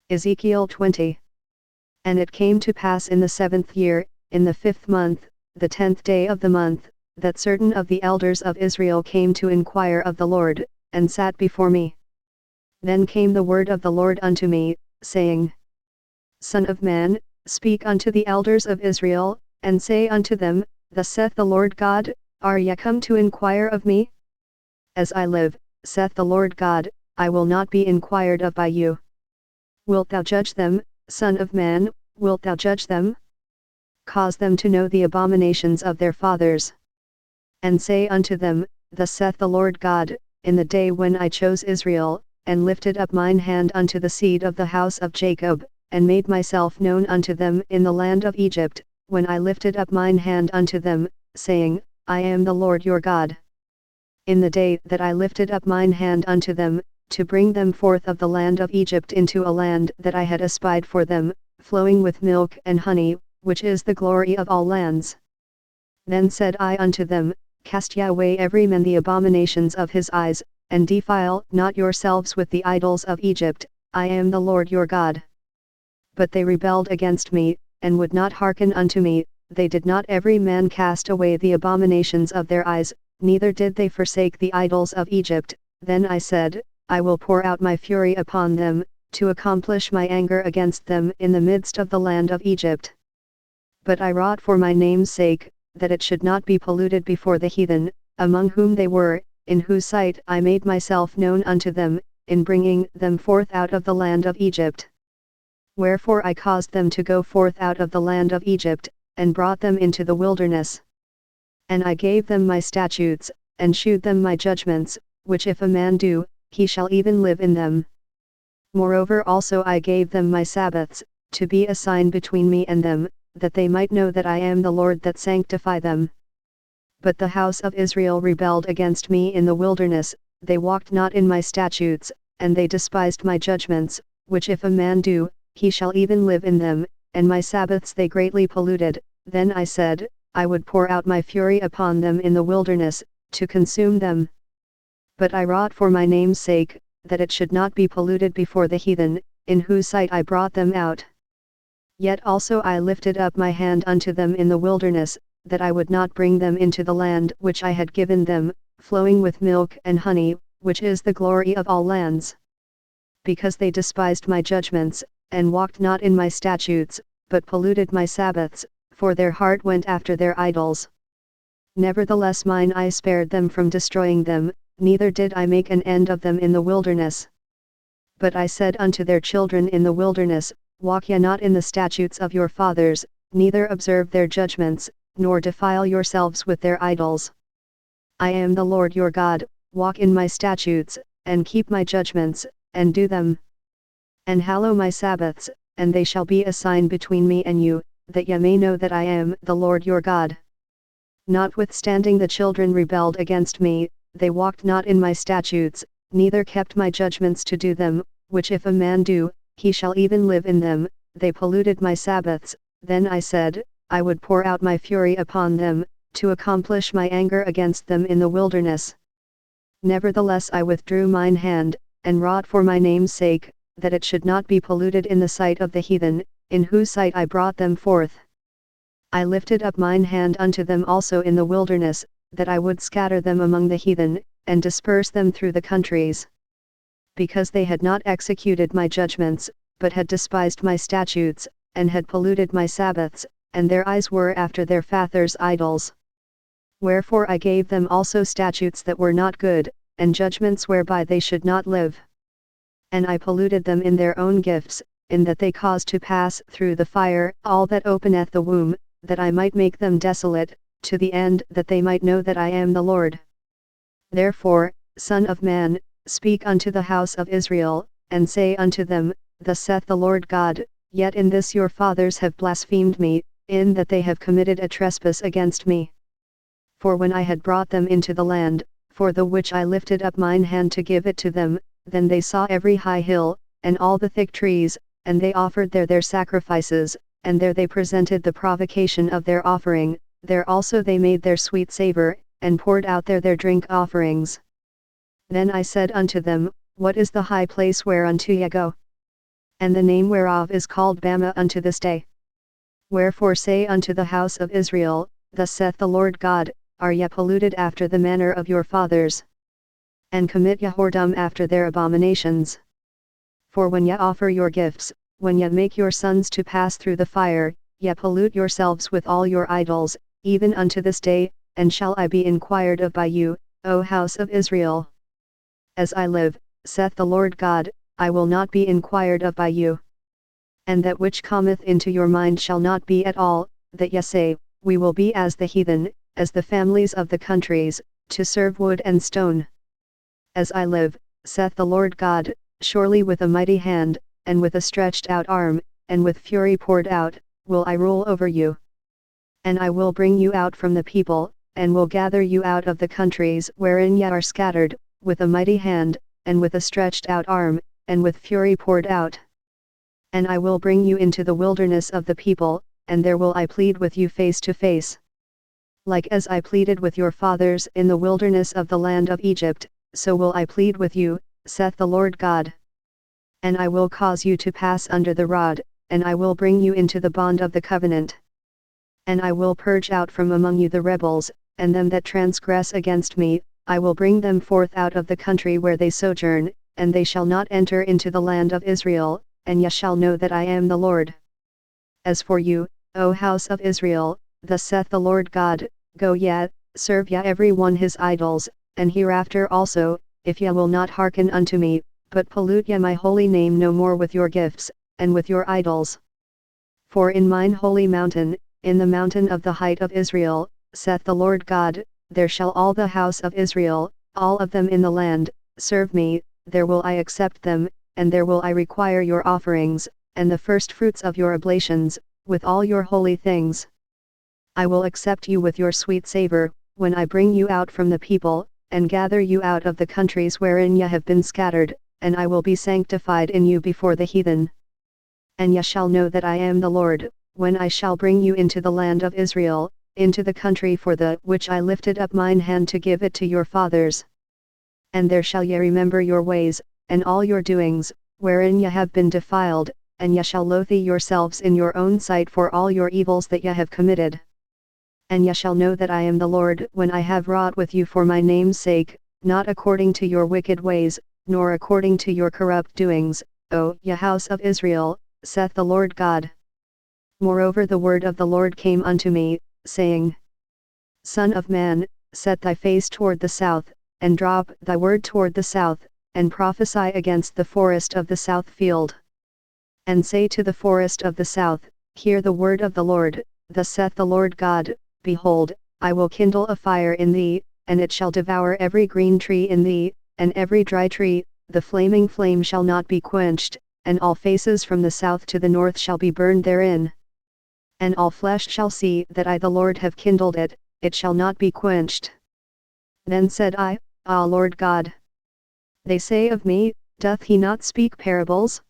Ezekiel 20. And it came to pass in the 7th year, in the 5th month, the 10th day of the month, that certain of the elders of Israel came to inquire of the Lord, and sat before me. Then came the word of the Lord unto me, saying, Son of man, speak unto the elders of Israel, and say unto them, Thus saith the Lord God, Are ye come to inquire of me? As I live, saith the Lord God, I will not be inquired of by you. Wilt thou judge them, Son of man, wilt thou judge them? Cause them to know the abominations of their fathers. And say unto them, Thus saith the Lord God, In the day when I chose Israel, and lifted up mine hand unto the seed of the house of Jacob, and made myself known unto them in the land of Egypt, when I lifted up mine hand unto them, saying, I am the Lord your God. In the day that I lifted up mine hand unto them, to bring them forth of the land of Egypt into a land that I had espied for them, flowing with milk and honey, which is the glory of all lands. Then said I unto them, Cast ye away every man the abominations of his eyes, and defile not yourselves with the idols of Egypt, I am the Lord your God. But they rebelled against me, and would not hearken unto me, they did not every man cast away the abominations of their eyes, neither did they forsake the idols of Egypt. Then I said, I will pour out my fury upon them, to accomplish my anger against them in the midst of the land of Egypt. But I wrought for my name's sake, that it should not be polluted before the heathen, among whom they were, in whose sight I made myself known unto them, in bringing them forth out of the land of Egypt. Wherefore I caused them to go forth out of the land of Egypt, and brought them into the wilderness. And I gave them my statutes, and shewed them my judgments, which if a man do, he shall even live in them. Moreover also I gave them my Sabbaths, to be a sign between me and them, that they might know that I am the Lord that sanctify them. But the house of Israel rebelled against me in the wilderness, they walked not in my statutes, and they despised my judgments, which if a man do, he shall even live in them, and my Sabbaths they greatly polluted. Then I said, I would pour out my fury upon them in the wilderness, to consume them. But I wrought for my name's sake, that it should not be polluted before the heathen, in whose sight I brought them out. Yet also I lifted up my hand unto them in the wilderness, that I would not bring them into the land which I had given them, flowing with milk and honey, which is the glory of all lands. Because they despised my judgments, and walked not in my statutes, but polluted my Sabbaths, for their heart went after their idols. Nevertheless mine eye spared them from destroying them, neither did I make an end of them in the wilderness. But I said unto their children in the wilderness, Walk ye not in the statutes of your fathers, neither observe their judgments, nor defile yourselves with their idols. I am the Lord your God, walk in my statutes, and keep my judgments, and do them. And hallow my Sabbaths, and they shall be a sign between me and you, that ye may know that I am the Lord your God. Notwithstanding the children rebelled against me, they walked not in my statutes, neither kept my judgments to do them, which if a man do, he shall even live in them. They polluted my Sabbaths. Then I said, I would pour out my fury upon them, to accomplish my anger against them in the wilderness. Nevertheless I withdrew mine hand, and wrought for my name's sake, that it should not be polluted in the sight of the heathen, in whose sight I brought them forth. I lifted up mine hand unto them also in the wilderness, that I would scatter them among the heathen, and disperse them through the countries. Because they had not executed my judgments, but had despised my statutes, and had polluted my Sabbaths, and their eyes were after their fathers' idols. Wherefore I gave them also statutes that were not good, and judgments whereby they should not live. And I polluted them in their own gifts, in that they caused to pass through the fire all that openeth the womb, that I might make them desolate, to the end that they might know that I am the Lord. Therefore, Son of man, speak unto the house of Israel, and say unto them, Thus saith the Lord God, Yet in this your fathers have blasphemed me, in that they have committed a trespass against me. For when I had brought them into the land, for the which I lifted up mine hand to give it to them, then they saw every high hill, and all the thick trees, and they offered there their sacrifices, and there they presented the provocation of their offering, there also they made their sweet savor, and poured out there their drink offerings. Then I said unto them, What is the high place whereunto ye go? And the name whereof is called Bama unto this day. Wherefore say unto the house of Israel, Thus saith the Lord God, Are ye polluted after the manner of your fathers? And commit ye whoredom after their abominations? For when ye offer your gifts, when ye make your sons to pass through the fire, ye pollute yourselves with all your idols, even unto this day, and shall I be inquired of by you, O house of Israel? As I live, saith the Lord God, I will not be inquired of by you. And that which cometh into your mind shall not be at all, that ye say, We will be as the heathen, as the families of the countries, to serve wood and stone. As I live, saith the Lord God, surely with a mighty hand, and with a stretched out arm, and with fury poured out, will I rule over you. And I will bring you out from the people, and will gather you out of the countries wherein ye are scattered, with a mighty hand, and with a stretched out arm, and with fury poured out. And I will bring you into the wilderness of the people, and there will I plead with you face to face. Like as I pleaded with your fathers in the wilderness of the land of Egypt, so will I plead with you, saith the Lord God. And I will cause you to pass under the rod, and I will bring you into the bond of the covenant. And I will purge out from among you the rebels, and them that transgress against me, I will bring them forth out of the country where they sojourn, and they shall not enter into the land of Israel, and ye shall know that I am the Lord. As for you, O house of Israel, thus saith the Lord God, Go ye, serve ye every one his idols, and hereafter also, if ye will not hearken unto me, but pollute ye my holy name no more with your gifts, and with your idols. For in mine holy mountain, in the mountain of the height of Israel, saith the Lord God, there shall all the house of Israel, all of them in the land, serve me, there will I accept them, and there will I require your offerings, and the firstfruits of your oblations, with all your holy things. I will accept you with your sweet savor, when I bring you out from the people, and gather you out of the countries wherein ye have been scattered, and I will be sanctified in you before the heathen. And ye shall know that I am the Lord, when I shall bring you into the land of Israel, into the country for the which I lifted up mine hand to give it to your fathers. And there shall ye remember your ways, and all your doings, wherein ye have been defiled, and ye shall loathe yourselves in your own sight for all your evils that ye have committed. And ye shall know that I am the Lord when I have wrought with you for my name's sake, not according to your wicked ways, nor according to your corrupt doings, O ye house of Israel, saith the Lord God. Moreover the word of the Lord came unto me, saying, Son of man, set thy face toward the south, and drop thy word toward the south, and prophesy against the forest of the south field. And say to the forest of the south, Hear the word of the Lord, thus saith the Lord God, Behold, I will kindle a fire in thee, and it shall devour every green tree in thee, and every dry tree, the flaming flame shall not be quenched, and all faces from the south to the north shall be burned therein. And all flesh shall see that I the Lord have kindled it, it shall not be quenched. Then said I, Ah Lord God! They say of me, Doth he not speak parables?